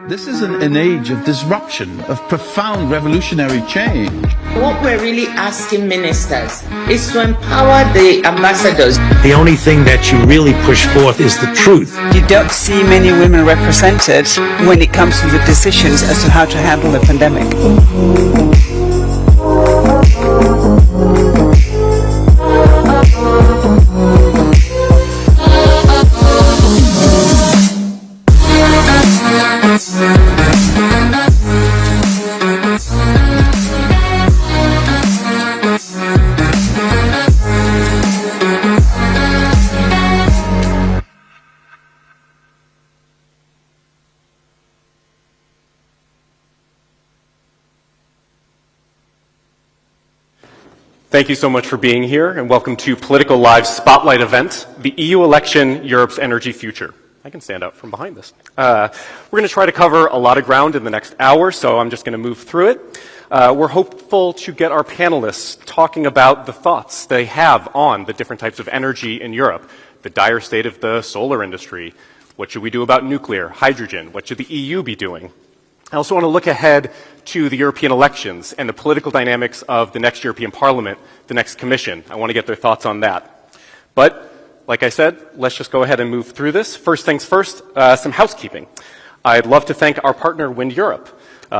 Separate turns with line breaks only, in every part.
This is an age of disruption, of profound revolutionary change.
What we're really asking ministers is to empower the ambassadors.
The only thing that you really push forth is the truth.
You don't see many women represented when it comes to the decisions as to how to handle the pandemic.
Thank you so much for being here, and welcome to Politico Live's Spotlight event, the EU election, Europe's energy future. I can stand out from behind this. We're going to try to cover a lot of ground in the next hour, so I'm just going to move through it. We're hopeful to get our panelists talking about the thoughts they have on the different types of energy in Europe, the dire state of the solar industry, what should we do about nuclear, hydrogen, what should the EU be doing? I also want to look ahead to the European elections and the political dynamics of the next European Parliament, the next Commission. I want to get their thoughts on that. But, like I said, let's just go ahead and move through this. First things first, some housekeeping. I'd love to thank our partner, Wind Europe,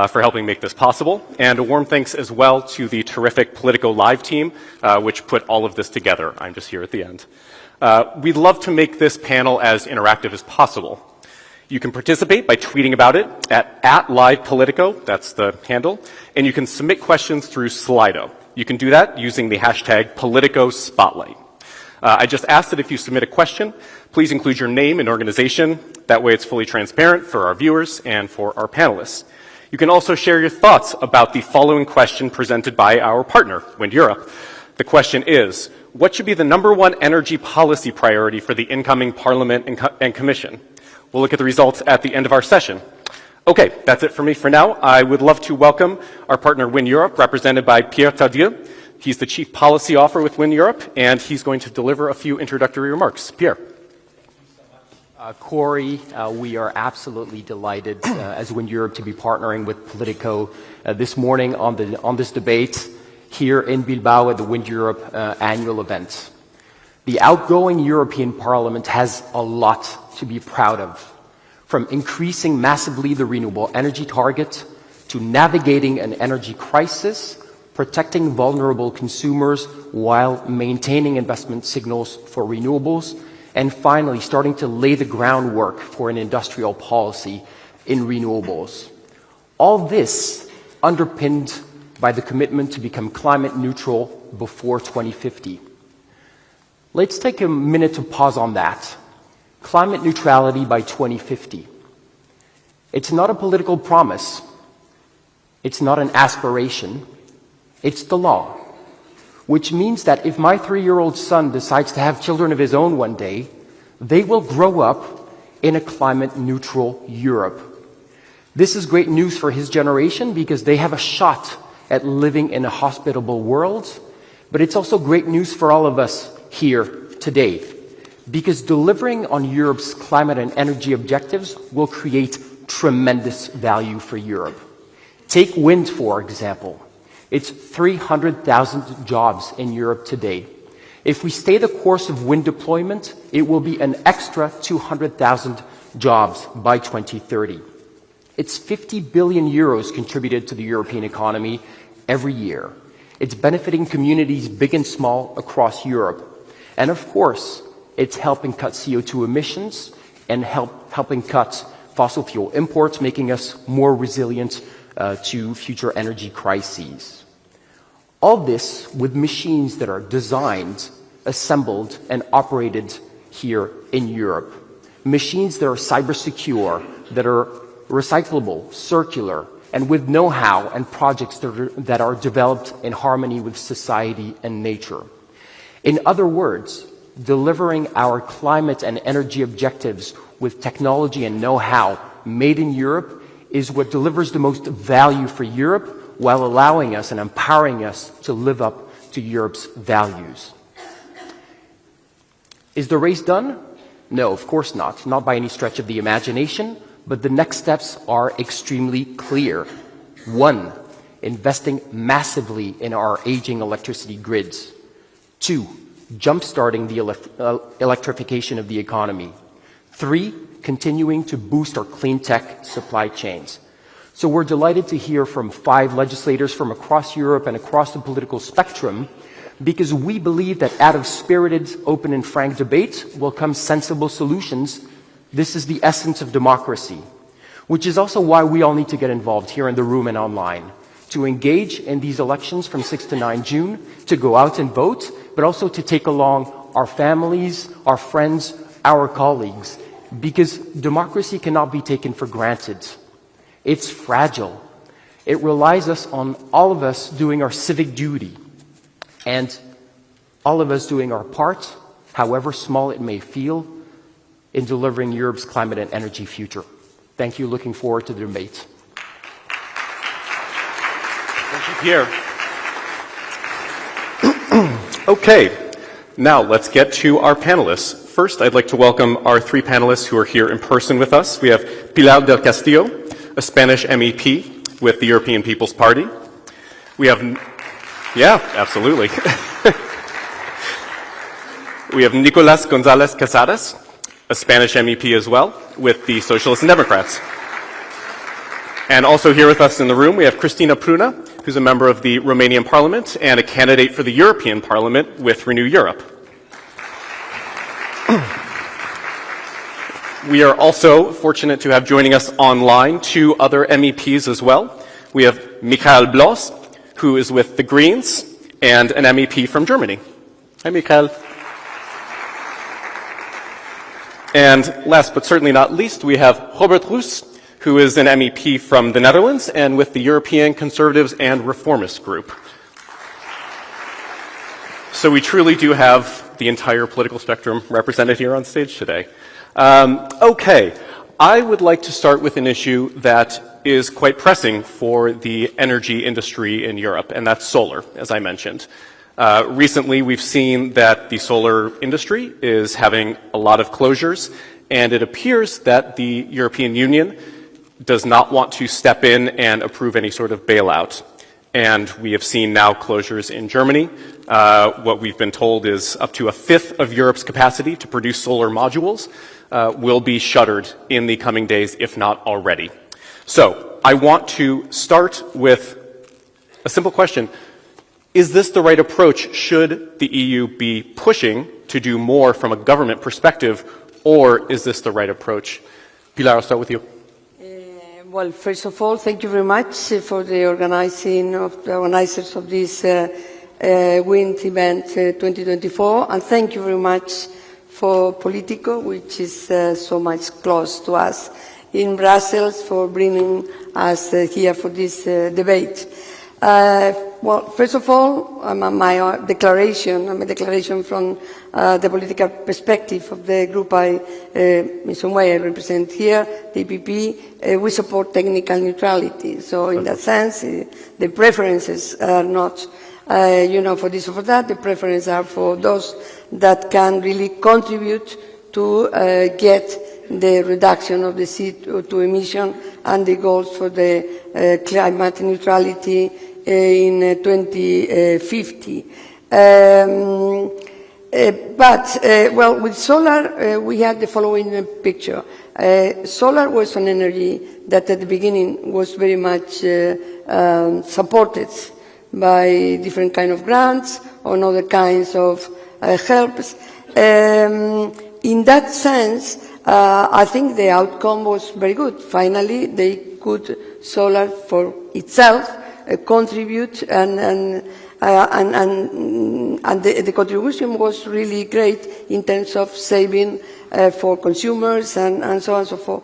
for helping make this possible, and a warm thanks as well to the terrific Politico Live team, which put all of this together. I'm just here at the end. We'd love to make this panel as interactive as possible. You can participate by tweeting about it at @LivePolitico, that's the handle, and you can submit questions through Slido. You can do that using the hashtag #PoliticoSpotlight. I just asked that if you submit a question, please include your name and organization. That way it's fully transparent for our viewers and for our panelists. You can also share your thoughts about the following question presented by our partner, Wind Europe. The question is, what should be the #1 energy policy priority for the incoming Parliament and Commission? We'll look at the results at the end of our session. Okay, that's it for me for now. I would love to welcome our partner, Wind Europe, represented by Pierre Tardieu. He's the Chief Policy Officer with Wind Europe, and he's going to deliver a few introductory remarks. Pierre.
Corey, we are absolutely delighted as Wind Europe to be partnering with Politico this morning on this debate here in Bilbao at the Wind Europe annual event. The outgoing European Parliament has a lot to be proud of, from increasing massively the renewable energy target to navigating an energy crisis, protecting vulnerable consumers while maintaining investment signals for renewables, and finally starting to lay the groundwork for an industrial policy in renewables. All this underpinned by the commitment to become climate neutral before 2050. Let's take a minute to pause on that. Climate neutrality by 2050. It's not a political promise. It's not an aspiration. It's the law. Which means that if my 3-year-old son decides to have children of his own one day, they will grow up in a climate neutral Europe. This is great news for his generation because they have a shot at living in a hospitable world, but it's also great news for all of us here today, because delivering on Europe's climate and energy objectives will create tremendous value for Europe. Take wind, for example. It's 300,000 jobs in Europe today. If we stay the course of wind deployment, it will be an extra 200,000 jobs by 2030. It's 50 billion euros contributed to the European economy every year. It's benefiting communities big and small across Europe. And of course, it's helping cut CO2 emissions and helping cut fossil fuel imports, making us more resilient to future energy crises. All this with machines that are designed, assembled, and operated here in Europe. Machines that are cyber secure, that are recyclable, circular, and with know-how and projects that are developed in harmony with society and nature. In other words, delivering our climate and energy objectives with technology and know-how made in Europe is what delivers the most value for Europe while allowing us and empowering us to live up to Europe's values. Is the race done? No, of course not. Not by any stretch of the imagination, but the next steps are extremely clear. 1, investing massively in our aging electricity grids. 2, jump-starting the electrification of the economy. 3, continuing to boost our clean tech supply chains. So we're delighted to hear from 5 legislators from across Europe and across the political spectrum, because we believe that out of spirited, open and frank debate will come sensible solutions. This is the essence of democracy, which is also why we all need to get involved here in the room and online, to engage in these elections from 6 to 9 June, to go out and vote, but also to take along our families, our friends, our colleagues, because democracy cannot be taken for granted. It's fragile. It relies on all of us doing our civic duty, and all of us doing our part, however small it may feel, in delivering Europe's climate and energy future. Thank you. Looking forward to the debate.
Thank you, Pierre. Okay, now let's get to our panelists. First, I'd like to welcome our 3 panelists who are here in person with us. We have Pilar del Castillo, a Spanish MEP with the European People's Party. We have, yeah, absolutely. We have Nicolás González Casares, a Spanish MEP as well, with the Socialists and Democrats. And also here with us in the room, we have Cristina Pruna, who's a member of the Romanian Parliament and a candidate for the European Parliament with Renew Europe. We are also fortunate to have joining us online 2 other MEPs as well. We have Michael Bloss, who is with the Greens, and an MEP from Germany. Hi, Michael. And last but certainly not least, we have Robert Roos, who is an MEP from the Netherlands and with the European Conservatives and Reformists group. So we truly do have the entire political spectrum represented here on stage today. Okay, I would like to start with an issue that is quite pressing for the energy industry in Europe, and that's solar, as I mentioned. Recently, we've seen that the solar industry is having a lot of closures, and it appears that the European Union does not want to step in and approve any sort of bailout. And we have seen now closures in Germany. What we've been told is up to 1/5 of Europe's capacity to produce solar modules will be shuttered in the coming days, if not already. So I want to start with a simple question. Is this the right approach? Should the EU be pushing to do more from a government perspective, or is this the right approach? Pilar, I'll start with you.
Well, first of all, thank you very much for the organizers of this wind event 2024, and thank you very much for Politico, which is so much close to us in Brussels, for bringing us here for this debate. Well, first of all, my declaration, a declaration from the political perspective of the group in some way I represent here, the EPP, we support technical neutrality. So in that sense, the preferences are not, for this or for that. The preferences are for those that can really contribute to get the reduction of the CO2 emission and the goals for the climate neutrality in 2050. Well, with solar, we had the following picture. Solar was an energy that at the beginning was very much supported by different kinds of grants or other kinds of helps. In that sense, I think the outcome was very good. Finally, they could, solar for itself, contribute, and the contribution was really great in terms of saving for consumers and so on and so forth.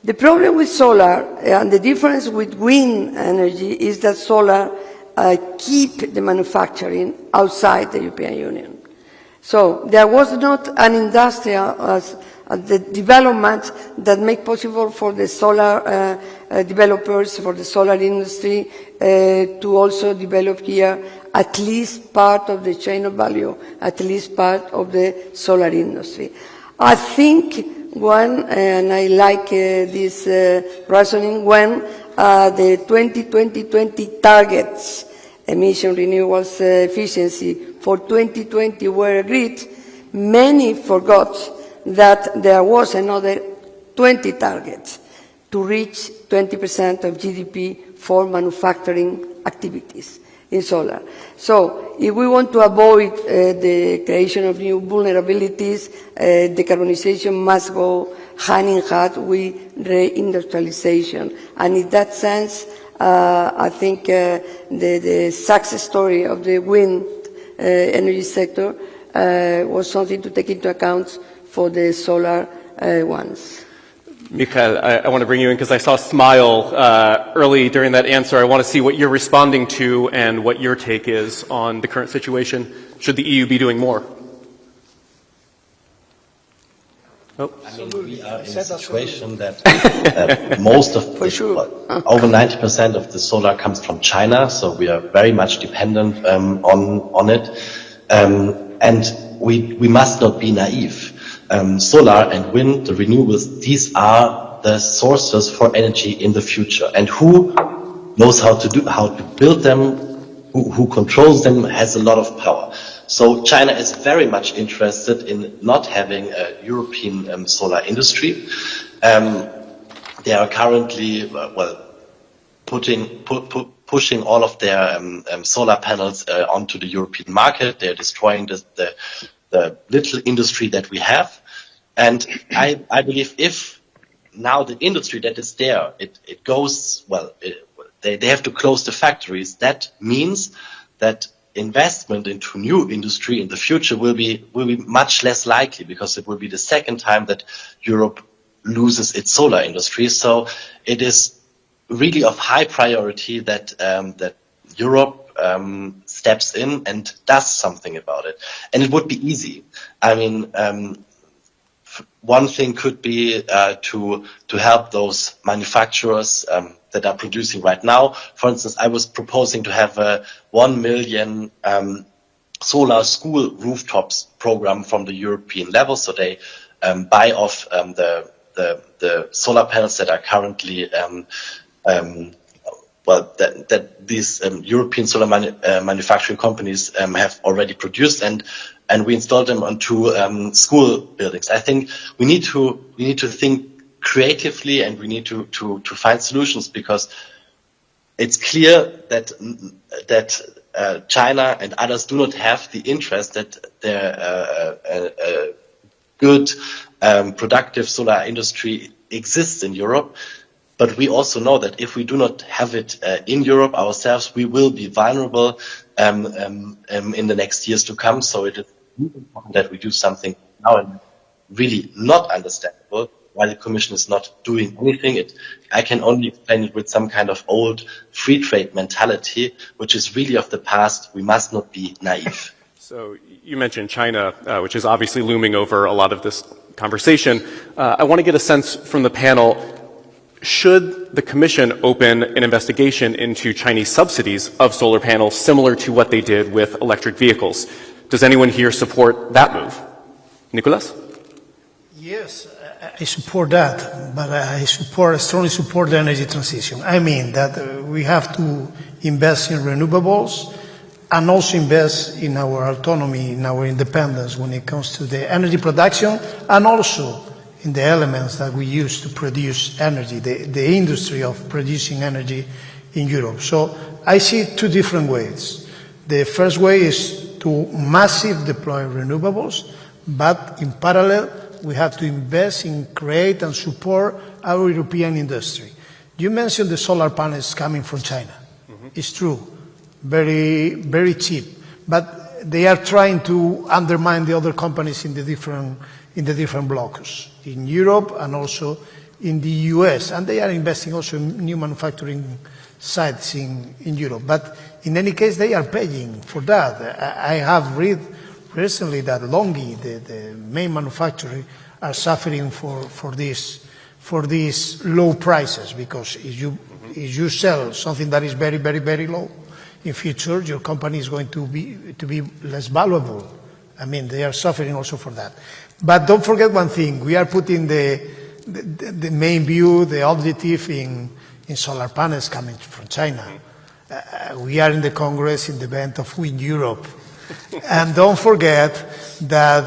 The problem with solar and the difference with wind energy is that solar keep the manufacturing outside the European Union. So there was not an industrial the development that make possible for the solar developers, for the solar industry, to also develop here at least part of the chain of value, at least part of the solar industry. I think One, and I like this reasoning, when the 2020 targets, emission renewables efficiency for 2020 were agreed, many forgot that there was another 20 targets to reach 20% of GDP for manufacturing activities in solar. So if we want to avoid the creation of new vulnerabilities, decarbonization must go hand in hand with reindustrialization. And in that sense, I think the success story of the wind energy sector was something to take into account for the solar ones.
Michael, I want to bring you in because I saw a smile early during that answer. I want to see what you're responding to and what your take is on the current situation. Should the EU be doing more? Oh.
I mean, we are in a situation that most of, over 90% of the solar comes from China, so we are very much dependent on it. And we must not be naive. Solar and wind, the renewables, these are the sources for energy in the future. And who knows how to build them, who controls them, has a lot of power. So China is very much interested in not having a European solar industry. They are currently, pushing all of their solar panels onto the European market. They're destroying the little industry that we have. And I believe if now the industry that is there, it goes, they have to close the factories. That means that investment into new industry in the future will be much less likely, because it will be the second time that Europe loses its solar industry. So it is really of high priority that Europe steps in and does something about it. And it would be easy. I mean, one thing could be to help those manufacturers that are producing right now. For instance, I was proposing to have a 1 million solar school rooftops program from the European level, so they buy off the solar panels that are currently that these European solar manufacturing companies have already produced, and we installed them onto school buildings. I think we need to think creatively, and we need to find solutions, because it's clear that China and others do not have the interest that their good productive solar industry exists in Europe. But we also know that if we do not have it in Europe ourselves, we will be vulnerable in the next years to come. So it is important that we do something now, and really not understandable why the Commission is not doing anything. I can only explain it with some kind of old free trade mentality, which is really of the past. We must not be naive.
So you mentioned China, which is obviously looming over a lot of this conversation. I want to get a sense from the panel. Should the Commission open an investigation into Chinese subsidies of solar panels similar to what they did with electric vehicles? Does anyone here support that move? Nicolas?
Yes, I support that, but I strongly support the energy transition. I mean that we have to invest in renewables and also invest in our autonomy, in our independence when it comes to the energy production, and also in the elements that we use to produce energy, the industry of producing energy in Europe. So I see it two different ways. The first way is to massive deploy renewables, but in parallel, we have to invest in create and support our European industry. You mentioned the solar panels coming from China. Mm-hmm. It's true, very, very cheap, but they are trying to undermine the other companies in the different blocks in Europe and also in the US, and they are investing also in new manufacturing sites in Europe. But in any case, they are paying for that. I have read recently that Longi, the main manufacturer, are suffering for these low prices, because if you sell something that is very, very, very low, in future your company is going to be less valuable I mean, they are suffering also for that. But don't forget one thing. We are putting the main view, the objective in solar panels coming from China. We are in the Congress in the event of Wind Europe. And don't forget that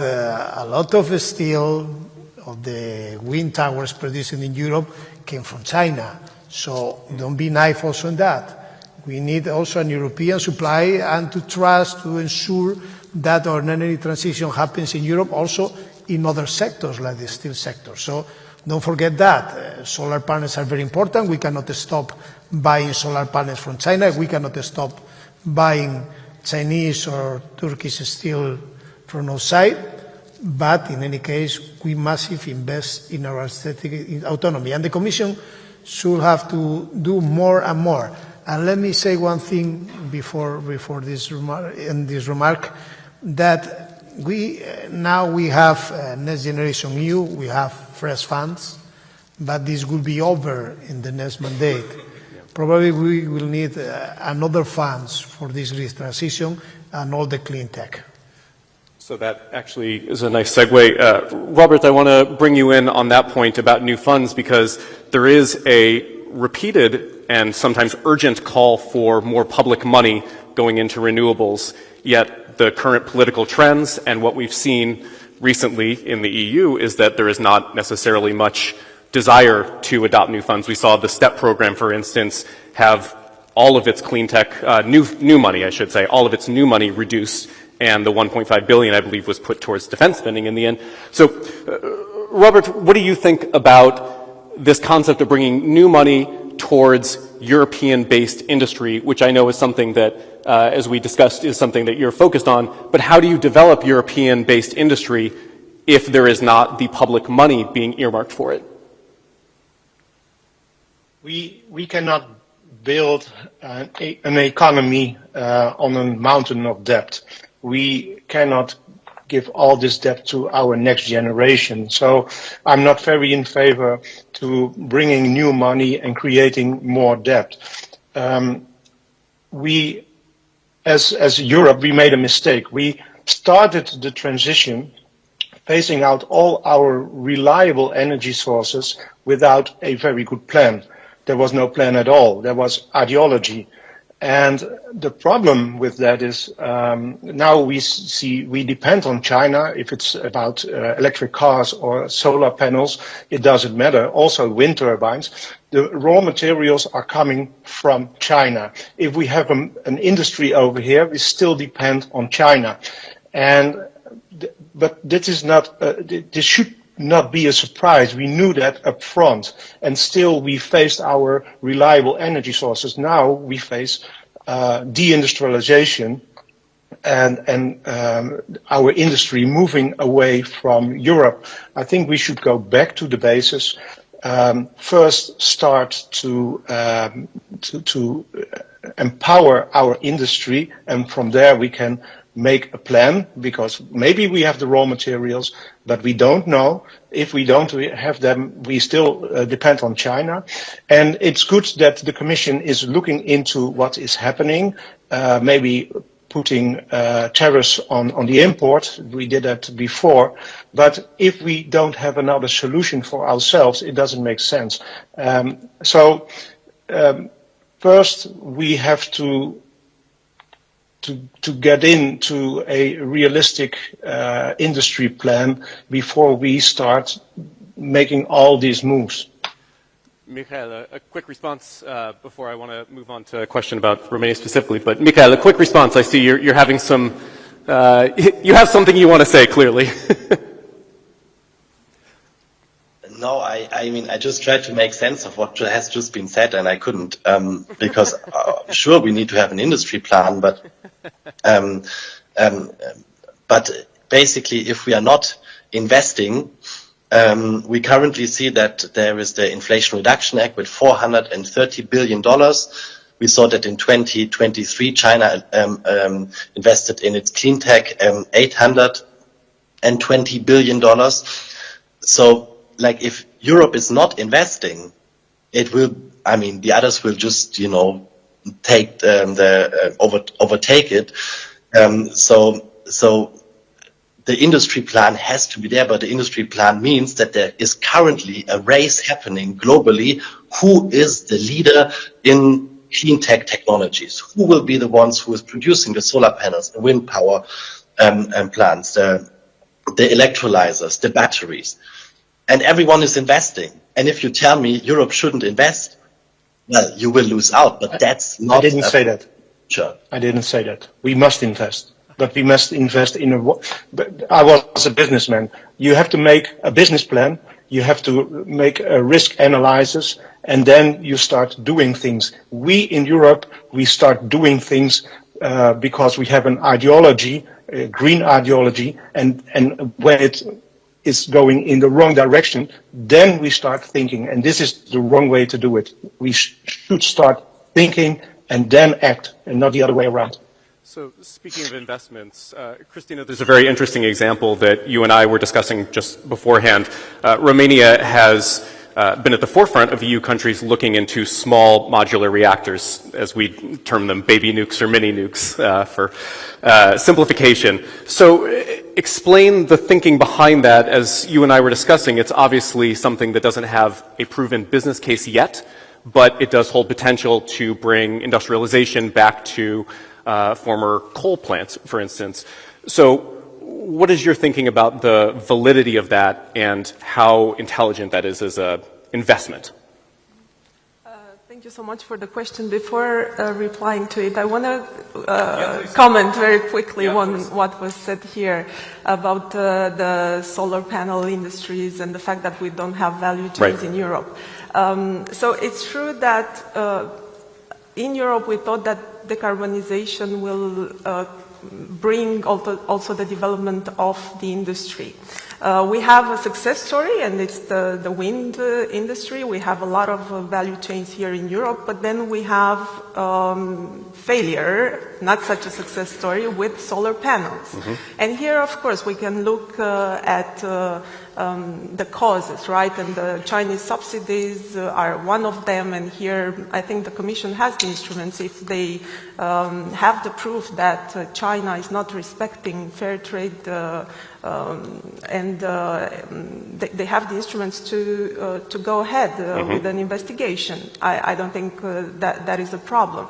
a lot of steel of the wind towers produced in Europe came from China. So don't be naive also in that. We need also an European supply and to trust, to ensure that our energy transition happens in Europe, also in other sectors like the steel sector. So don't forget that. Solar panels are very important. We cannot stop buying solar panels from China. We cannot stop buying Chinese or Turkish steel from outside. But in any case, we must invest in our strategic autonomy. And the Commission should have to do more and more. And let me say one thing before this remark, that now we have Next Generation EU, we have fresh funds, but this will be over in the next mandate. Probably we will need another funds for this green transition and all the clean tech.
So that actually is a nice segue. Robert, I want to bring you in on that point about new funds because there is a repeated and sometimes urgent call for more public money going into renewables, yet the current political trends and what we've seen recently in the EU is that there is not necessarily much desire to adopt new funds. We saw the STEP program, for instance, have all of its clean tech, new money, I should say, all of its new money reduced, and the 1.5 billion, I believe, was put towards defense spending in the end. So, Robert, what do you think about this concept of bringing new money towards European-based industry, which I know is something that, as we discussed, is something that you're focused on, but how do you develop European-based industry if there is not the public money being earmarked for it?
We cannot build an economy on a mountain of debt. We cannot give all this debt to our next generation. So I'm not very in favor to bringing new money and creating more debt. We, as Europe, we made a mistake. We started the transition phasing out all our reliable energy sources without a very good plan. There was no plan at all. There was ideology. And the problem with that is now we depend on China. If it's about electric cars or solar panels, it doesn't matter. Also wind turbines. The raw materials are coming from China. If we have an industry over here, we still depend on China. But this is not. This should not be a surprise. We knew that up front, and still we faced our reliable energy sources. Now we face deindustrialization and our industry moving away from Europe. I think we should go back to the basis. First, start to empower our industry, and from there we can make a plan, because maybe we have the raw materials, but we don't know. If we don't have them, we still depend on China. And it's good that the Commission is looking into what is happening, maybe putting tariffs on the import. We did that before. But if we don't have another solution for ourselves, it doesn't make sense. First, we have to get into a realistic industry plan before we start making all these moves.
Michael, a quick response before I want to move on to a question about Romania specifically. But Michael, a quick response. I see you're having some, you have something you want to say, clearly.
No, I mean, I just tried to make sense of what has just been said, and I couldn't, because sure, we need to have an industry plan, but basically, if we are not investing, we currently see that there is the Inflation Reduction Act with $430 billion. We saw that in 2023, China invested in its clean tech $820 billion. So, like, if Europe is not investing, it will, I mean, the others will just, take overtake it. So the industry plan has to be there, but the industry plan means that there is currently a race happening globally. Who is the leader in clean tech technologies? Who will be the ones who is producing the solar panels, the wind power plants, the electrolyzers, the batteries? And everyone is investing. And if you tell me Europe shouldn't invest, well, you will lose out. But that's not.
I didn't say that.
Sure.
I didn't say that. We must invest. But we must invest in I was a businessman. You have to make a business plan. You have to make a risk analysis, and then you start doing things. We in Europe, we start doing things because we have an ideology, a green ideology, and when it is going in the wrong direction, then we start thinking, and this is the wrong way to do it. We should start thinking and then act, and not the other way around.
So speaking of investments, Christina, there's a very interesting example that you and I were discussing just beforehand. Romania has been at the forefront of EU countries looking into small modular reactors, as we term them, baby nukes or mini nukes for simplification. So explain the thinking behind that. As you and I were discussing, it's obviously something that doesn't have a proven business case yet, but it does hold potential to bring industrialization back to former coal plants, for instance. So what is your thinking about the validity of that and how intelligent that is as an investment?
Thank you so much for the question. Before replying to it, I want to comment very quickly on what was said here about the solar panel industries and the fact that we don't have value chains in Europe. So it's true that in Europe we thought that decarbonization will bring also the development of the industry. We have a success story, and it's the wind industry. We have a lot of value chains here in Europe, but then we have failure, not such a success story, with solar panels. Mm-hmm. And here, of course, we can look at the causes, right? And the Chinese subsidies are one of them. And here, I think the Commission has the instruments. If they have the proof that China is not respecting fair trade, and they have the instruments to go ahead with an investigation, I don't think that is a problem.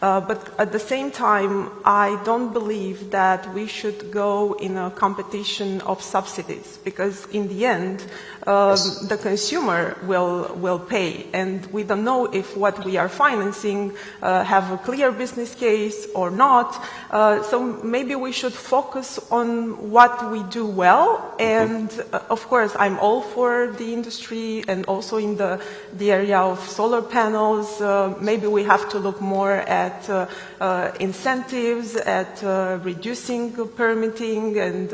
But at the same time, I don't believe that we should go in a competition of subsidies, because in the end, the consumer will pay, and we don't know if what we are financing have a clear business case or not. So maybe we should focus on what we do well, and of course, I'm all for the industry and also in the area of solar panels. Maybe we have to look more at incentives, at reducing permitting, and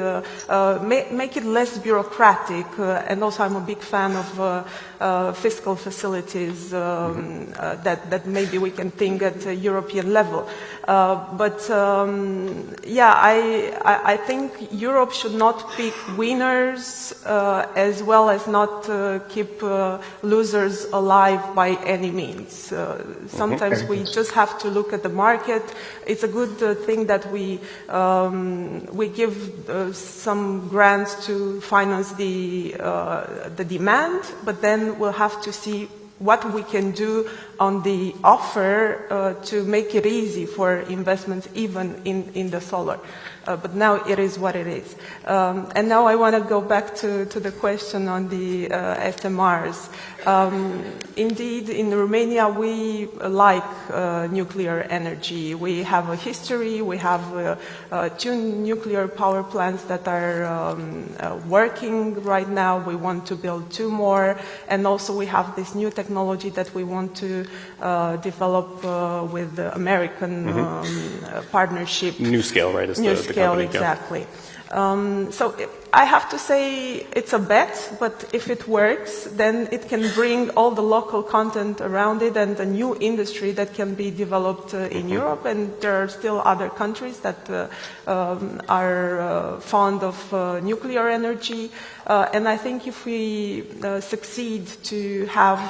make it less bureaucratic. And also, I'm a big fan of fiscal facilities that maybe we can think at a European level. But yeah, I think Europe should not pick winners as well as not keep losers alive by any means. Sometimes we just have to look at the market. It's a good thing that we give some grants to finance the demand, but then we'll have to see what we can do on the offer to make it easy for investments even in the solar. But now it is what it is. And now I want to go back to the question on the SMRs. Indeed, in Romania, we like nuclear energy. We have a history. We have 2 nuclear power plants that are working right now. We want to build 2 more. And also we have this new technology that we want to develop with the American partnership.
NuScale, right?
NuScale, exactly. So I have to say it's a bet, but if it works, then it can bring all the local content around it and a new industry that can be developed in Europe. And there are still other countries that are fond of nuclear energy. And I think if we succeed to have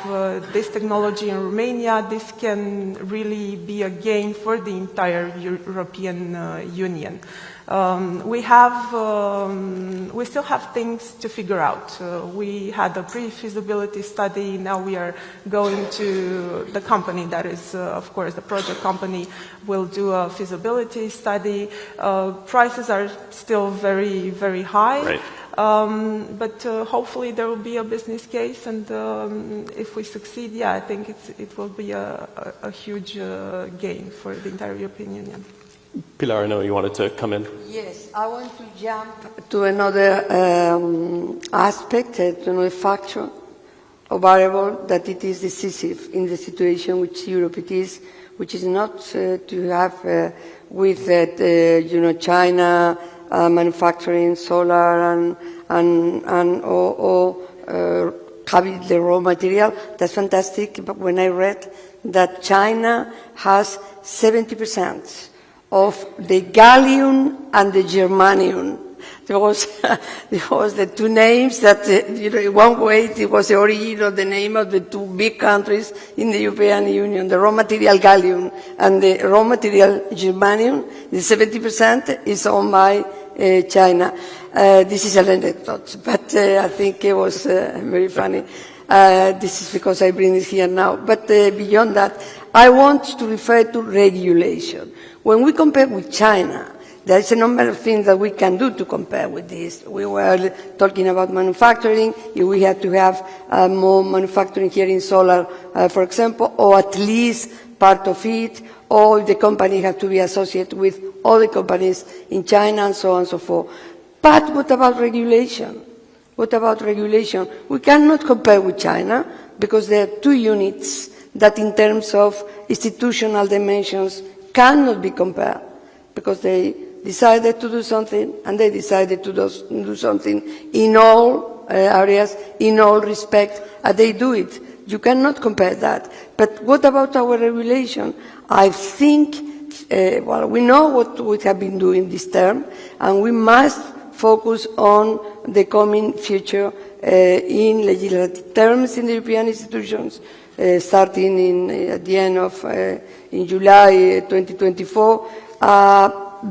this technology in Romania, this can really be a gain for the entire European Union. We still have things to figure out. We had a pre-feasibility study. Now we are going to the company that is, of course, the project company will do a feasibility study. Prices are still very, very high.
Right.
But hopefully there will be a business case, and if we succeed, yeah, I think it will be a huge gain for the entire European Union.
Pilar, I know you wanted to come in.
Yes, I want to jump to another aspect, to another factor or variable that it is decisive in the situation which Europe it is, which is not to have with China manufacturing solar or having the raw material. That's fantastic. But when I read that China has 70% of the gallium and the germanium. There was the two names that, in one way it was the origin of the name of the two big countries in the European Union, the raw material gallium and the raw material germanium. The 70% is owned by China. This is an anecdote, but I think it was very funny. This is because I bring it here now. But beyond that, I want to refer to regulation. When we compare with China, there is a number of things that we can do to compare with this. We were talking about manufacturing. We have to have more manufacturing here in solar, for example, or at least part of it. All the companies have to be associated with all the companies in China and so on and so forth. But what about regulation? What about regulation? We cannot compare with China because there are two units that in terms of institutional dimensions cannot be compared because they decided to do something and they decided to do something in all areas, in all respect, and they do it. You cannot compare that. But what about our regulation? I think, we know what we have been doing this term, and we must focus on the coming future in legislative terms in the European institutions, starting at the end of in July 2024,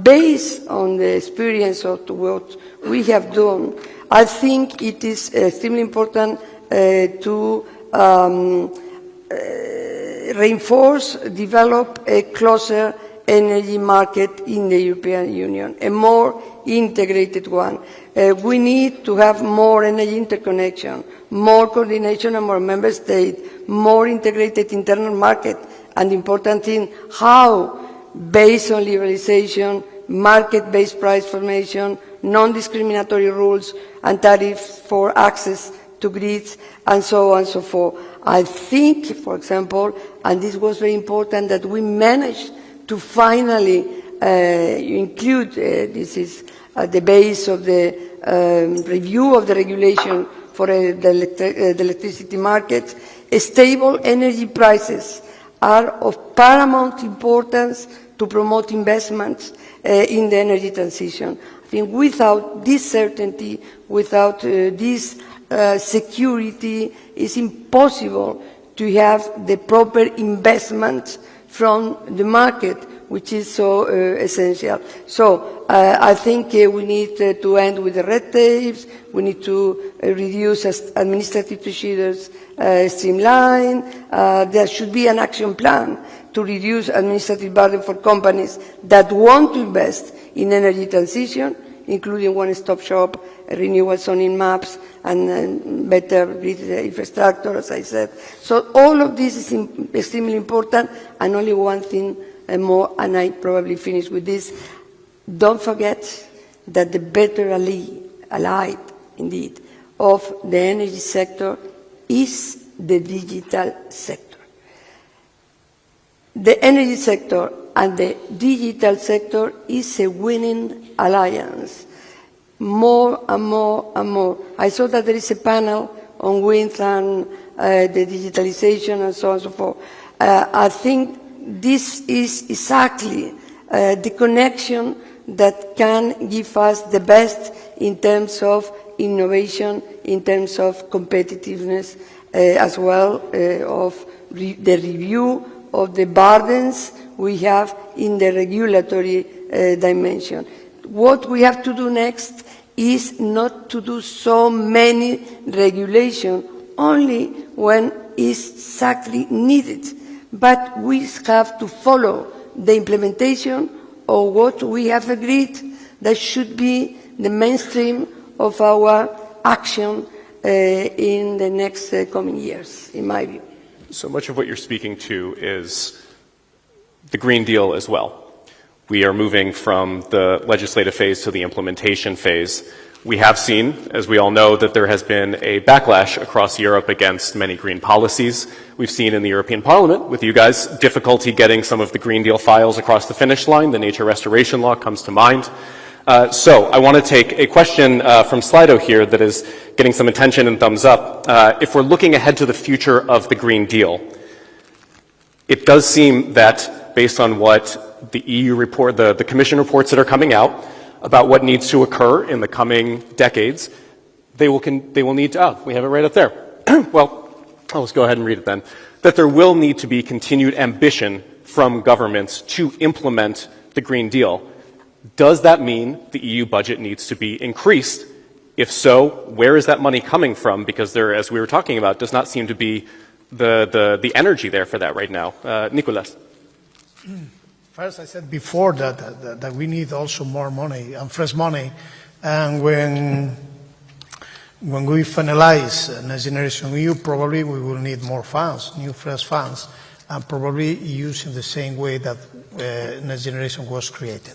based on the experience of what we have done. I think it is extremely important to reinforce, develop a closer energy market in the European Union, a more integrated one. We need to have more energy interconnection, more coordination among member states, more integrated internal market, and the important thing, how, based on liberalization, market-based price formation, non-discriminatory rules, and tariffs for access to grids, and so on and so forth. I think, for example, and this was very important, that we managed to finally include, this is the base of the review of the regulation for the electricity market, stable energy prices are of paramount importance to promote investments in the energy transition. I think without this certainty, without this security, it's impossible to have the proper investment from the market, which is so essential. So I think we need to end with the red tapes, we need to reduce administrative procedures, streamline, there should be an action plan to reduce administrative burden for companies that want to invest in energy transition, including one-stop shop, renewable zoning maps, and better grid infrastructure, as I said. So all of this is extremely important, and only one thing more, and I probably finish with this. Don't forget that the better ally, indeed, of the energy sector is the digital sector. The energy sector and the digital sector is a winning alliance. more and more and more. I saw that there is a panel on wind and the digitalization and so on and so forth. I think this is exactly the connection that can give us the best in terms of innovation, in terms of competitiveness, as well of the review of the burdens we have in the regulatory dimension. What we have to do next is not to do so many regulations only when is exactly needed, but we have to follow the implementation of what we have agreed that should be the mainstream of our action in the next coming years, in my view.
So much of what you're speaking to is the Green Deal as well. We are moving from the legislative phase to the implementation phase. We have seen, as we all know, that there has been a backlash across Europe against many green policies. We've seen in the European Parliament, with you guys, difficulty getting some of the Green Deal files across the finish line. The nature restoration law comes to mind. So I want to take a question from Slido here that is getting some attention and thumbs up. If we're looking ahead to the future of the Green Deal, it does seem that based on what the EU report, the Commission reports that are coming out about what needs to occur in the coming decades, they will need to, we have it right up there. Well, let's go ahead and read it then. That there will need to be continued ambition from governments to implement the Green Deal. Does that mean the EU budget needs to be increased? If so, where is that money coming from? Because there, as we were talking about, does not seem to be the energy there for that right now. Nicolas.
First, I said before that we need also more money and fresh money. And when we finalize Next Generation EU, probably we will need more funds, new fresh funds, and probably used in the same way that Next Generation was created.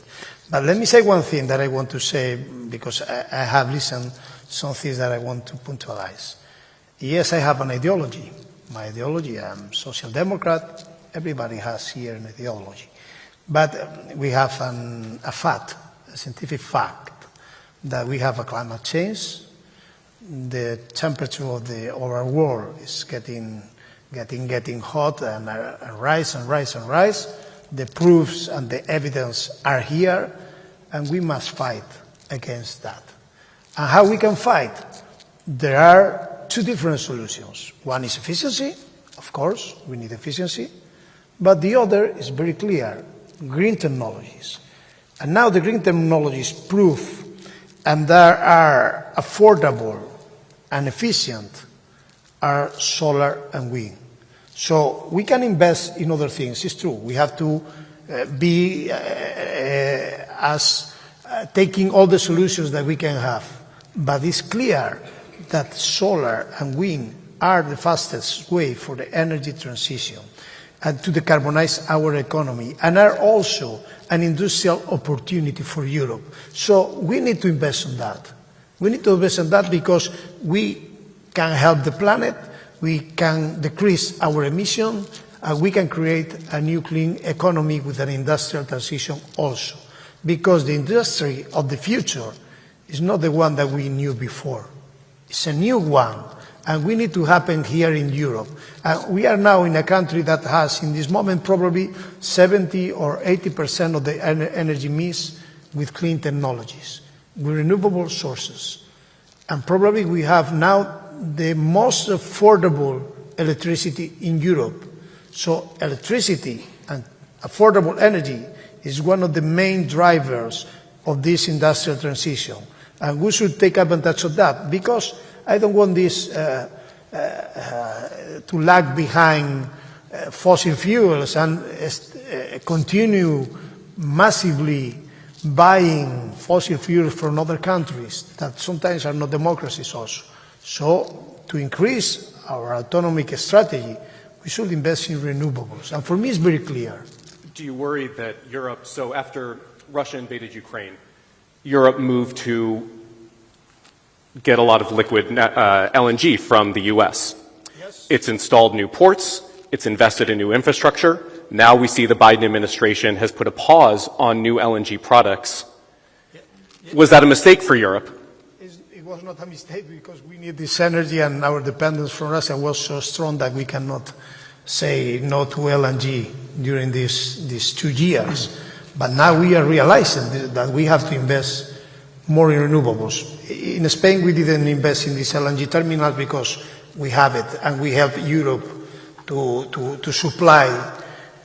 But let me say one thing that I want to say, because I have listened some things that I want to puntualize. Yes, I have an ideology. My ideology, I'm social democrat. Everybody has here an ideology. But we have a fact, a scientific fact, that we have a climate change. The temperature of our world is getting hot and rise and rise and rise. The proofs and the evidence are here, and we must fight against that. And how we can fight? There are two different solutions. One is efficiency, of course, we need efficiency, but the other is very clear. Green technologies. And now the green technologies prove and that are affordable and efficient are solar and wind. So we can invest in other things, it's true. We have to be taking all the solutions that we can have. But it's clear that solar and wind are the fastest way for the energy transition and to decarbonize our economy, and are also an industrial opportunity for Europe. So we need to invest in that. We need to invest in that because we can help the planet, we can decrease our emissions, and we can create a new clean economy with an industrial transition also. Because the industry of the future is not the one that we knew before. It's a new one. And we need to happen here in Europe. We are now in a country that has, in this moment, probably 70 or 80% of the energy mix with clean technologies, with renewable sources. And probably we have now the most affordable electricity in Europe. So electricity and affordable energy is one of the main drivers of this industrial transition. And we should take advantage of that, because I don't want this to lag behind fossil fuels and continue massively buying fossil fuels from other countries that sometimes are not democracies also. So to increase our autonomic strategy, we should invest in renewables. And for me, it's very clear.
Do you worry that Europe, so after Russia invaded Ukraine, Europe moved to get a lot of liquid LNG from the US. Yes. It's installed new ports, it's invested in new infrastructure. Now we see the Biden administration has put a pause on new LNG products. Was that a mistake for Europe?
It was not a mistake because we need this energy, and our dependence from Russia was so strong that we cannot say no to LNG during these 2 years. But now we are realizing that we have to invest more in renewables. In Spain, we didn't invest in this LNG terminal because we have it, and we help Europe to supply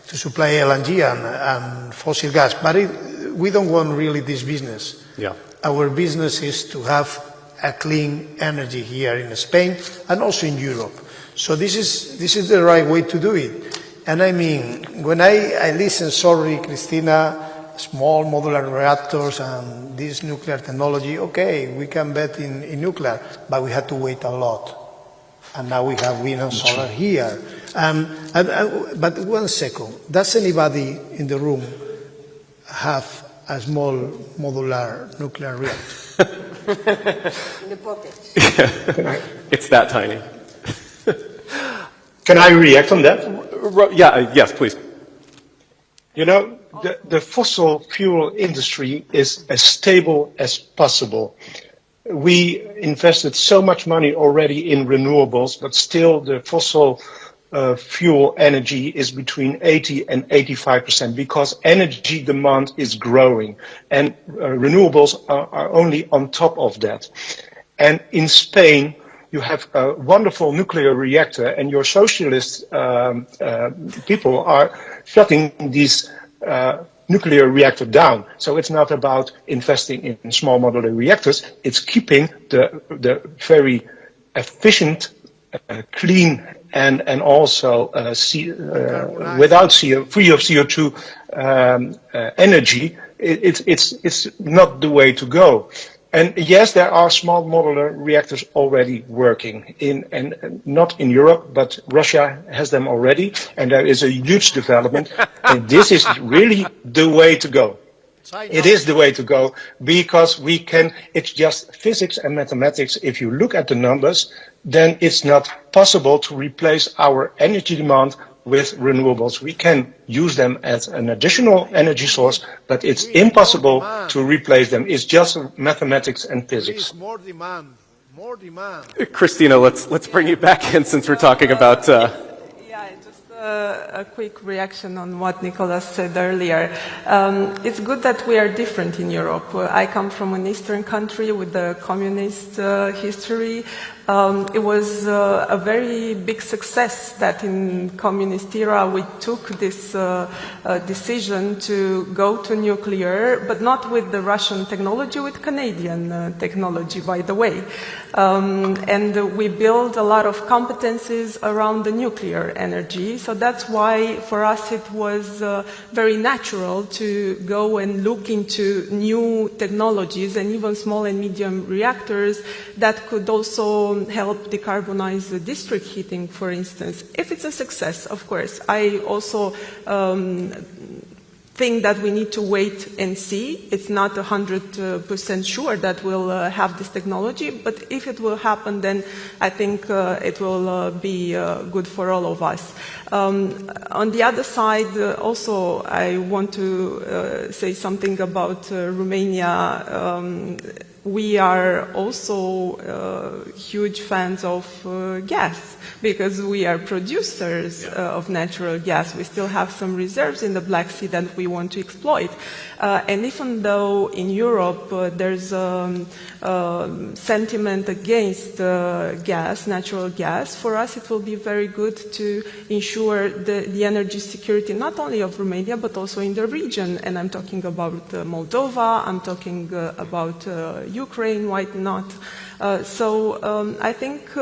LNG and fossil gas. But we don't want really this business.
Yeah.
Our business is to have a clean energy here in Spain and also in Europe. So this is the right way to do it. And I mean, when I listen, sorry, Cristina, small modular reactors and this nuclear technology, okay, we can bet in nuclear, but we had to wait a lot. And now we have wind and solar here. But 1 second, does anybody in the room have a small modular nuclear reactor?
In the pocket.
It's that tiny.
Can I react on that?
Yeah, yes, please.
You know, the fossil fuel industry is as stable as possible. We invested so much money already in renewables, but still the fossil fuel energy is between 80 and 85% because energy demand is growing, and renewables are only on top of that. And in Spain, you have a wonderful nuclear reactor, and your socialist people are shutting these nuclear reactor down. So it's not about investing in small modular reactors. It's keeping the very efficient, clean, and also without free of CO2 energy. It's not the way to go. And yes, there are small modular reactors already working and not in Europe, but Russia has them already, and there is a huge development. And this is really the way to go. It is the way to go because we can. It's just physics and mathematics. If you look at the numbers, then it's not possible to replace our energy demand with renewables. We can use them as an additional energy source, but it's impossible to replace them. It's just mathematics and physics.
More demand. More demand.
Christina, let's bring you back in since we're talking about...
Yeah, just a quick reaction on what Nicolas said earlier. It's good that we are different in Europe. I come from an Eastern country with a communist history. It was a very big success that in communist era we took this decision to go to nuclear, but not with the Russian technology, with Canadian technology, by the way. And we built a lot of competencies around the nuclear energy. So that's why for us it was very natural to go and look into new technologies and even small and medium reactors that could also help decarbonize the district heating, for instance, if it's a success, of course. I also think that we need to wait and see. It's not 100% sure that we'll have this technology, but if it will happen, then I think it will be good for all of us. On the other side, also, I want to say something about Romania. We are also huge fans of gas because we are producers of natural gas. We still have some reserves in the Black Sea that we want to exploit. And even though in Europe there's sentiment against gas, natural gas, for us it will be very good to ensure the energy security not only of Romania but also in the region. And I'm talking about Moldova, I'm talking about Ukraine, why not? So I think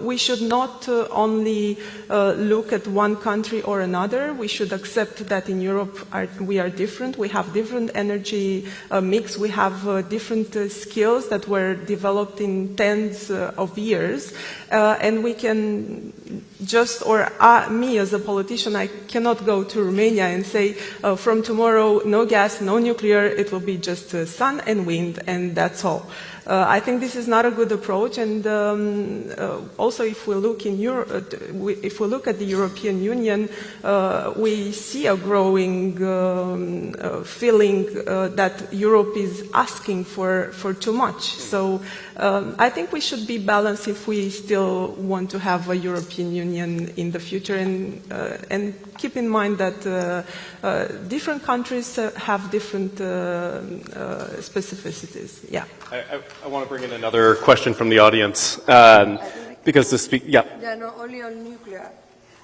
we should not only look at one country or another. We should accept that in Europe we are different. We have different energy mix. We have different skills that were developed in tens of years, and we can me as a politician, I cannot go to Romania and say, from tomorrow, no gas, no nuclear, it will be just sun and wind, and that's all. I think this is not a good approach, and also if we look if we look at the European Union, we see a growing feeling that Europe is asking for too much. So I think we should be balanced if we still want to have a European Union in the future, and keep in mind that different countries have different specificities. Yeah.
I want to bring in another question from the audience, because
no, only on nuclear.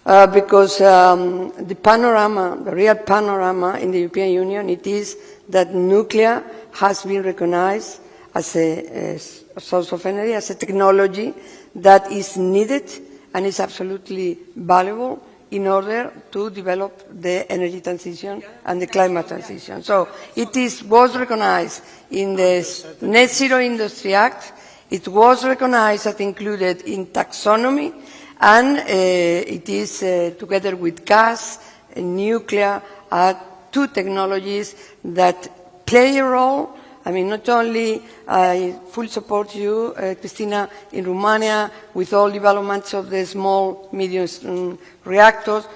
Because the panorama, the real panorama in the European Union, it is that nuclear has been recognized as a source of energy, as a technology that is needed and is absolutely valuable in order to develop the energy transition and the climate transition. So it was recognized in the Net Zero Industry Act, it was recognized and included in taxonomy, and it is, together with gas and nuclear, are two technologies that play a role. I mean, not only I fully support you, Cristina, in Romania with all developments of the small, medium reactors.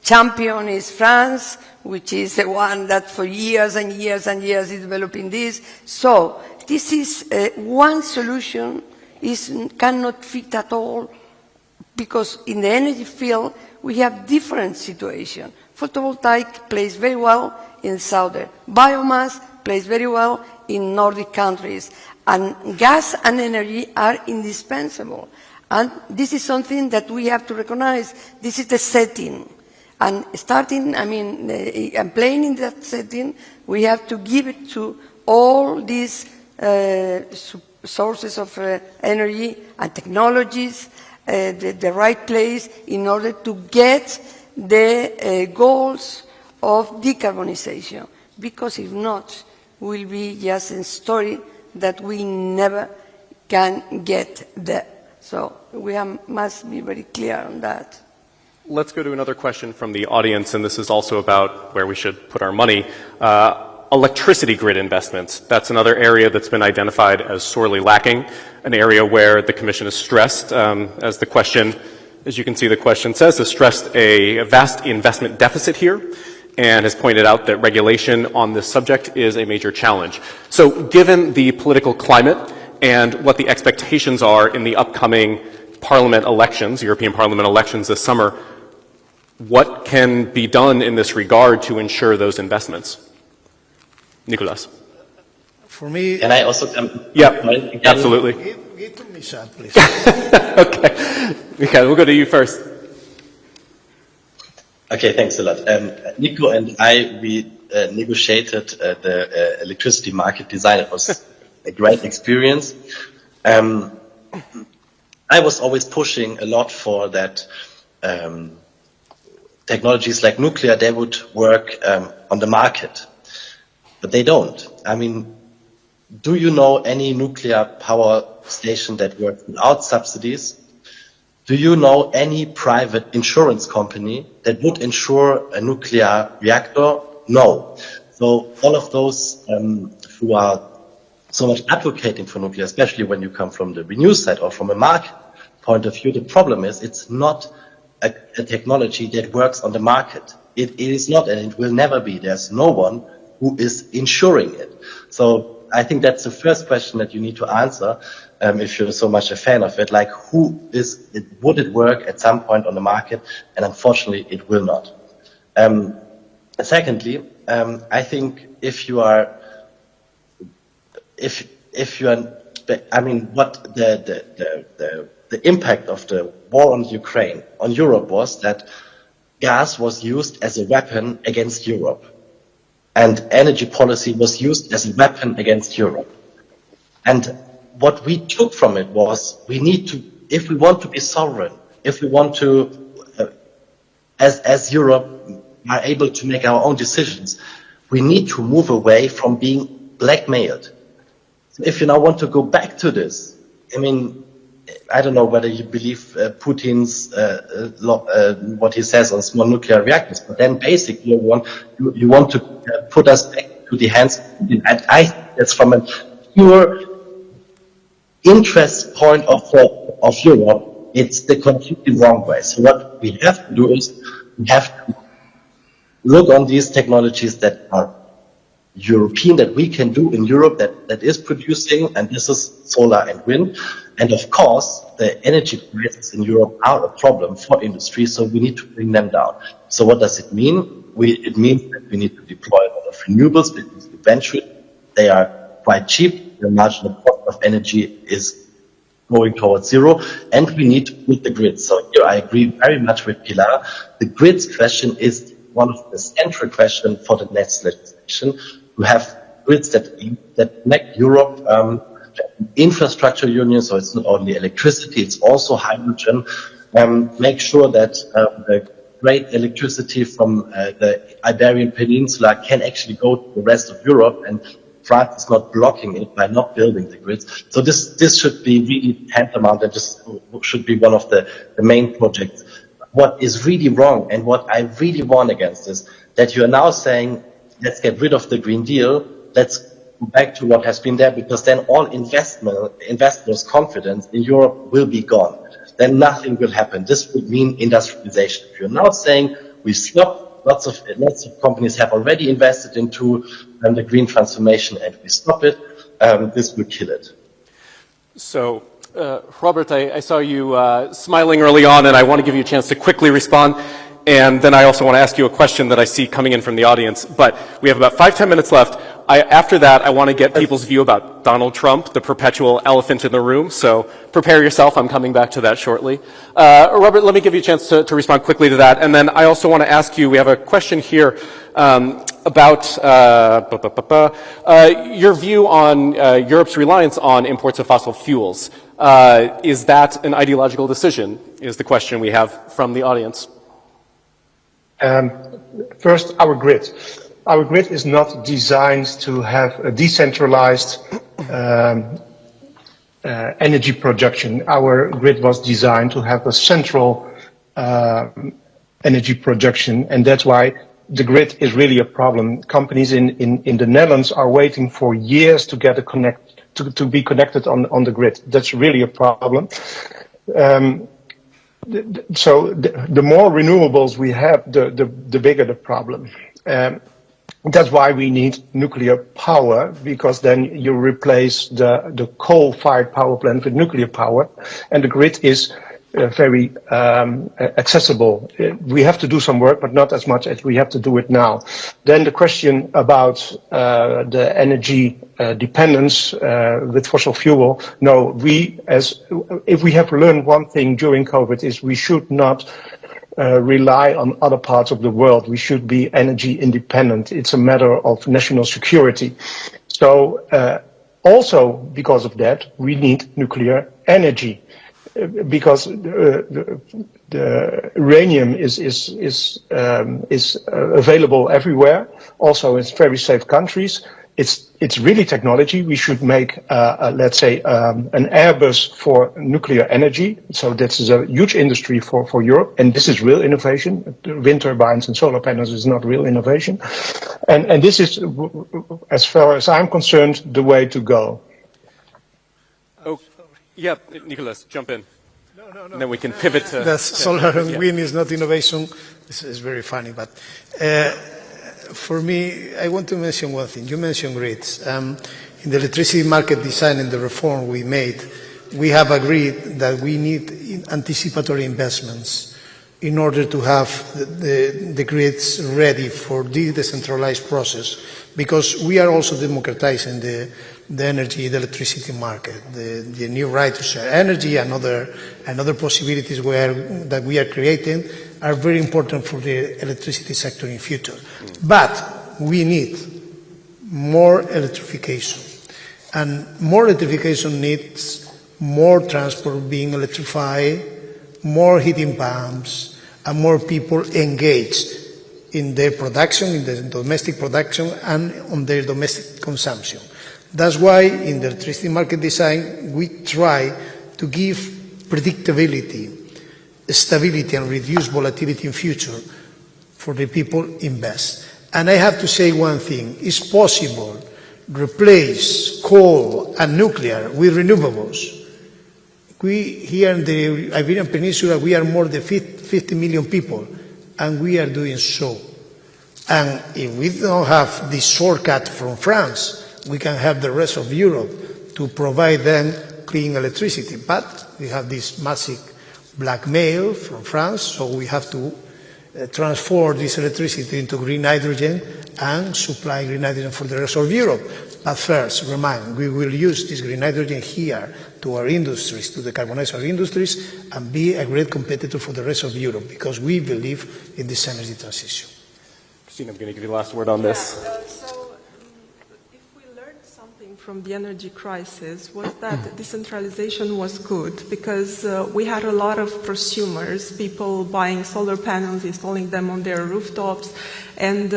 Champion is France, which is the one that for years and years and years is developing this. So this is one solution cannot fit at all, because in the energy field we have different situations. Photovoltaic plays very well in southern. Biomass plays very well in Nordic countries. And gas and energy are indispensable. And this is something that we have to recognize. This is the setting. And starting, and playing in that setting, we have to give it to all these sources of energy and technologies the right place in order to get the goals of decarbonization. Because if not, will be just a story that we never can get there. So we must be very clear on that.
Let's go to another question from the audience, and this is also about where we should put our money. Electricity grid investments. That's another area that's been identified as sorely lacking, an area where the Commission has stressed, as you can see the question says, has stressed a vast investment deficit here, and has pointed out that regulation on this subject is a major challenge. So given the political climate and what the expectations are in the upcoming Parliament elections, European Parliament elections this summer, what can be done in this regard to ensure those investments? Nicolas.
For me...
Can I also come?
Yeah, absolutely.
Give to me, Sam, please.
Okay. Michael, we'll go to you first.
Okay, thanks a lot. Nico and we negotiated the electricity market design. It was a great experience. I was always pushing a lot for that technologies like nuclear, they would work on the market. But they don't. I mean, do you know any nuclear power station that works without subsidies? Do you know any private insurance company that would insure a nuclear reactor? No. So all of those who are so much advocating for nuclear, especially when you come from the renew side or from a market point of view, the problem is it's not a technology that works on the market. It is not, and it will never be. There's no one who is insuring it. So I think that's the first question that you need to answer if you're so much a fan of it. Like, would it work at some point on the market? And unfortunately, it will not. Secondly, I think what the impact of the war on Ukraine on Europe was that gas was used as a weapon against Europe. And energy policy was used as a weapon against Europe. And what we took from it was, if we want to be sovereign, if we want to, as Europe, are able to make our own decisions, we need to move away from being blackmailed. So if you now want to go back to this, I mean, I don't know whether you believe Putin's what he says on small nuclear reactors, but then basically you want to put us back to the hands of Putin. And I think that's from a pure interest point of Europe. It's the completely wrong way. So what we have to do is we have to look on these technologies that are European, that we can do in Europe, that is producing, and this is solar and wind. And of course, the energy prices in Europe are a problem for industry, so we need to bring them down. So what does it mean? It means that we need to deploy a lot of renewables, because eventually they are quite cheap. The marginal cost of energy is going towards zero, and we need to build the grid. So here I agree very much with Pilar. The grids question is one of the central questions for the next legislation, to have grids that connect Europe, infrastructure union, so it's not only electricity, it's also hydrogen. Make sure that the great electricity from the Iberian Peninsula can actually go to the rest of Europe, and France is not blocking it by not building the grids. So this should be really tantamount, and this should be one of the main projects. What is really wrong, and what I really warn against, is that you are now saying, let's get rid of the Green Deal, let's go back to what has been there, because then all investors' confidence in Europe will be gone. Then nothing will happen. This would mean industrialization. If you're now saying we stop, lots of companies have already invested into the green transformation, and we stop it, this will kill it.
So, Robert, I saw you smiling early on, and I want to give you a chance to quickly respond. And then I also want to ask you a question that I see coming in from the audience. But we have about 5-10 minutes left. After that, I want to get people's view about Donald Trump, the perpetual elephant in the room. So prepare yourself. I'm coming back to that shortly. Robert, let me give you a chance to respond quickly to that. And then I also want to ask you, we have a question here about your view on Europe's reliance on imports of fossil fuels. Is that an ideological decision, is the question we have from the audience.
First, our grid. Our grid is not designed to have a decentralized energy production. Our grid was designed to have a central energy production, and that's why the grid is really a problem. Companies in the Netherlands are waiting for years to get to be connected on the grid. That's really a problem. So the more renewables we have, the bigger the problem. That's why we need nuclear power, because then you replace the coal-fired power plant with nuclear power, and the grid is very accessible. We have to do some work, but not as much as we have to do it now. Then the question about the energy dependence with fossil fuel. No, if we have learned one thing during COVID, is we should not rely on other parts of the world. We should be energy independent. It's a matter of national security. So also because of that, we need nuclear energy. Because the uranium is available everywhere, also in very safe countries. It's really technology. We should make, let's say, an Airbus for nuclear energy. So this is a huge industry for Europe, and this is real innovation. Wind turbines and solar panels is not real innovation, and this is, as far as I'm concerned, the way to go.
Yeah, Nicholas, jump in. No. And then we can pivot to...
That solar and wind is not innovation. This is very funny, but for me, I want to mention one thing. You mentioned grids. In the electricity market design and the reform we made, we have agreed that we need anticipatory investments in order to have the grids ready for the decentralized process, because we are also democratizing the electricity market, the new right to share energy and other possibilities that we are creating are very important for the electricity sector in future. But we need more electrification, and more electrification needs more transport being electrified, more heating pumps, and more people engaged in their production, in the domestic production, and on their domestic consumption. That's why in the electricity market design we try to give predictability, stability, and reduce volatility in future for the people invest. And I have to say one thing, it's possible to replace coal and nuclear with renewables. We, here in the Iberian Peninsula, we are more than 50 million people, and we are doing so. And if we don't have this shortcut from France, we can have the rest of Europe to provide them clean electricity. But we have this massive blackmail from France, so we have to transform this electricity into green hydrogen and supply green hydrogen for the rest of Europe. But first, remind, we will use this green hydrogen here to our industries, to decarbonize our industries, and be a great competitor for the rest of Europe, because we believe in this energy transition.
Christine, I'm going to give you the last word on this.
If we learned something from the energy crisis, was that decentralization was good, because we had a lot of prosumers, people buying solar panels, installing them on their rooftops, and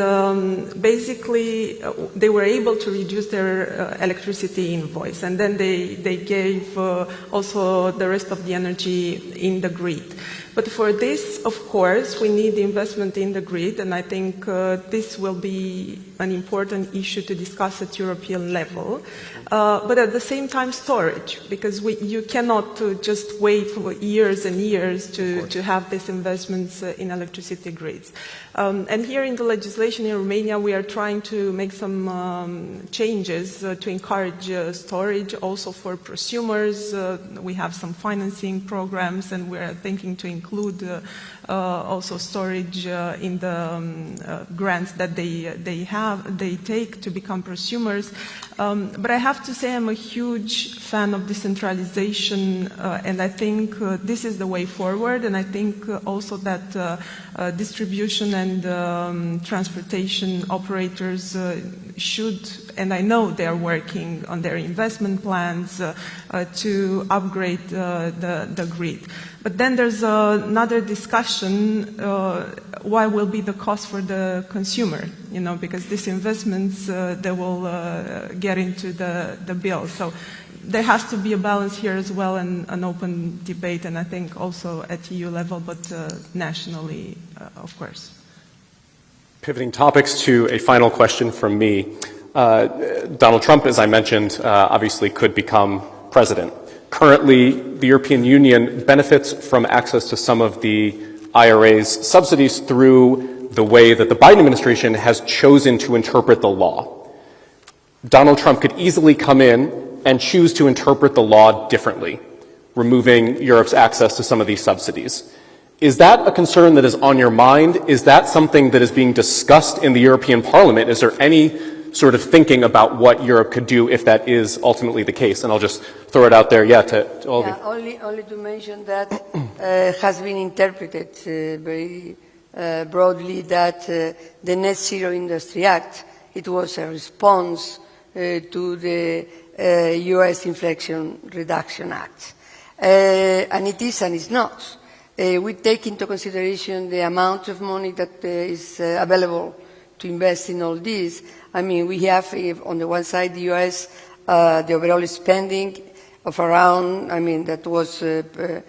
basically they were able to reduce their electricity invoice, and then they gave also the rest of the energy in the grid. But for this, of course, we need investment in the grid, and I think this will be an important issue to discuss at European level. But at the same time, storage, because you cannot just wait for years and years to have these investments in electricity grids. And here in the legislation in Romania, we are trying to make some changes to encourage storage also for prosumers. We have some financing programs, and we are thinking to include also storage in the grants that they take to become prosumers. But I have to say I'm a huge fan of decentralization, and I think this is the way forward, and I think also that distribution and transportation operators should, and I know they are working on their investment plans to upgrade the grid. But then there's another discussion, why will be the cost for the consumer, because these investments, they will get into the bill. So there has to be a balance here as well, and an open debate, and I think also at EU level, but nationally, of course.
Pivoting topics to a final question from me. Donald Trump, as I mentioned, obviously could become president. Currently, the European Union benefits from access to some of the IRA's subsidies through the way that the Biden administration has chosen to interpret the law. Donald Trump could easily come in and choose to interpret the law differently, removing Europe's access to some of these subsidies. Is that a concern that is on your mind? Is that something that is being discussed in the European Parliament? Is there any sort of thinking about what Europe could do if that is ultimately the case? And I'll just throw it out there, to all of you.
Only to mention that has been interpreted very broadly that the Net Zero Industry Act, it was a response to the US Inflation Reduction Act. And it is and it's not. We take into consideration the amount of money that is available to invest in all this. I mean, we have, on the one side, the US, the overall spending of around, that was the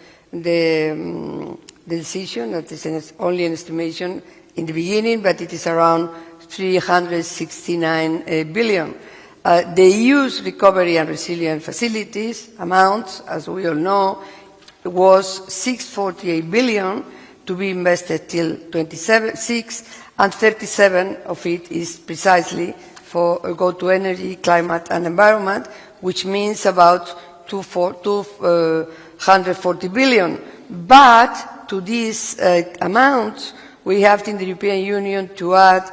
decision, that is only an estimation in the beginning, but it is around 369 billion. The EU's recovery and resilience facilities amount, as we all know, was 648 billion to be invested till 26, and 37 of it is precisely for go to energy, climate and environment, which means about 240 billion. But to this amount, we have in the European Union to add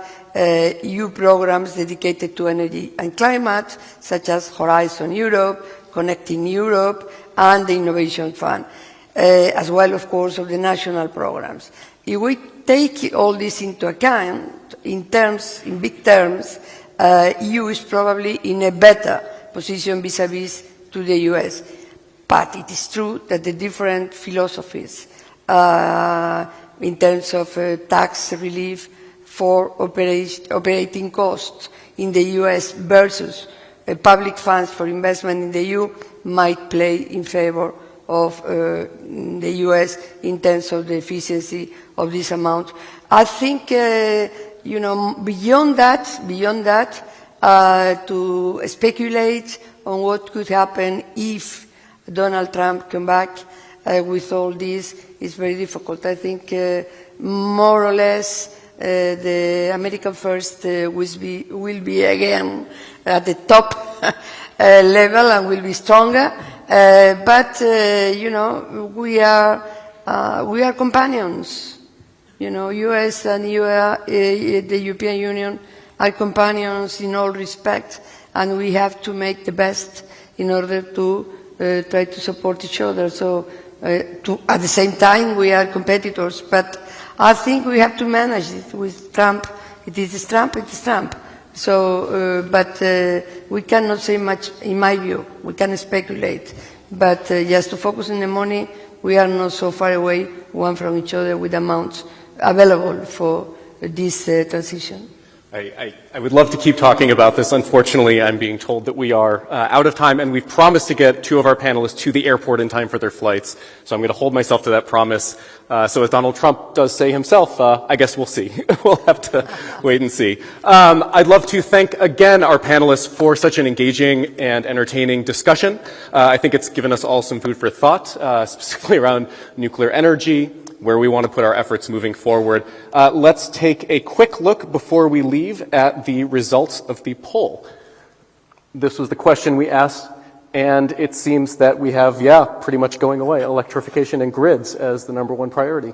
EU programs dedicated to energy and climate, such as Horizon Europe, Connecting Europe, and the Innovation Fund, as well, of course, of the national programs. If we take all this into account, in big terms, EU is probably in a better position vis-à-vis to the US. But it is true that the different philosophies in terms of tax relief for operating costs in the US versus public funds for investment in the EU might play in favor of the US in terms of the efficiency of this amount. I think, beyond that, to speculate on what could happen if Donald Trump come back with all this is very difficult. I think more or less the American First will be again at the top level and will be stronger. But we are companions. US and the European Union are companions in all respects, and we have to make the best in order to try to support each other. So, at the same time, we are competitors, but I think we have to manage it with Trump. It is Trump. So, but we cannot say much, in my view. We can speculate, but just to focus on the money, we are not so far away one from each other with amounts available for this transition.
I would love to keep talking about this. Unfortunately, I'm being told that we are out of time, and we've promised to get two of our panelists to the airport in time for their flights. So I'm going to hold myself to that promise. So as Donald Trump does say himself, I guess we'll see. We'll have to wait and see. I'd love to thank again our panelists for such an engaging and entertaining discussion. I think it's given us all some food for thought, specifically around nuclear energy, where we want to put our efforts moving forward. Let's take a quick look before we leave at the results of the poll. This was the question we asked, and it seems that we have, pretty much going away, electrification and grids as the #1 priority.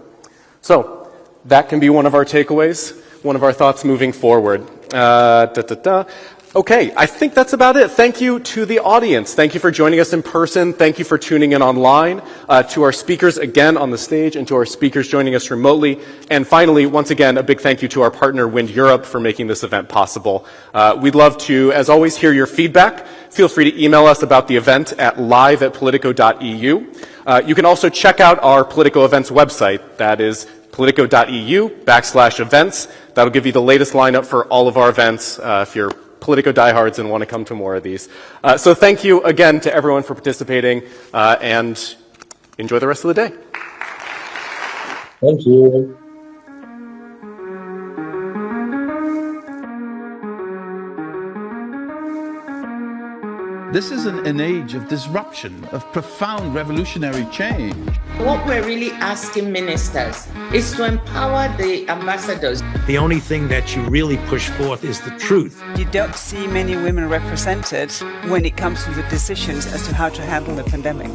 So that can be one of our takeaways, one of our thoughts moving forward. Okay, I think that's about it. Thank you to the audience. Thank you for joining us in person. Thank you for tuning in online. To our speakers again on the stage, and to our speakers joining us remotely. And finally, once again, a big thank you to our partner Wind Europe for making this event possible. We'd love to, as always, hear your feedback. Feel free to email us about the event at live@politico.eu. You can also check out our Politico events website. That is politico.eu/events. That'll give you the latest lineup for all of our events if you're Politico diehards and want to come to more of these. So thank you again to everyone for participating, and enjoy the rest of the day.
Thank you.
This is an age of disruption, of profound revolutionary change.
What we're really asking ministers is to empower the ambassadors.
The only thing that you really push forth is the truth.
You don't see many women represented when it comes to the decisions as to how to handle the pandemic.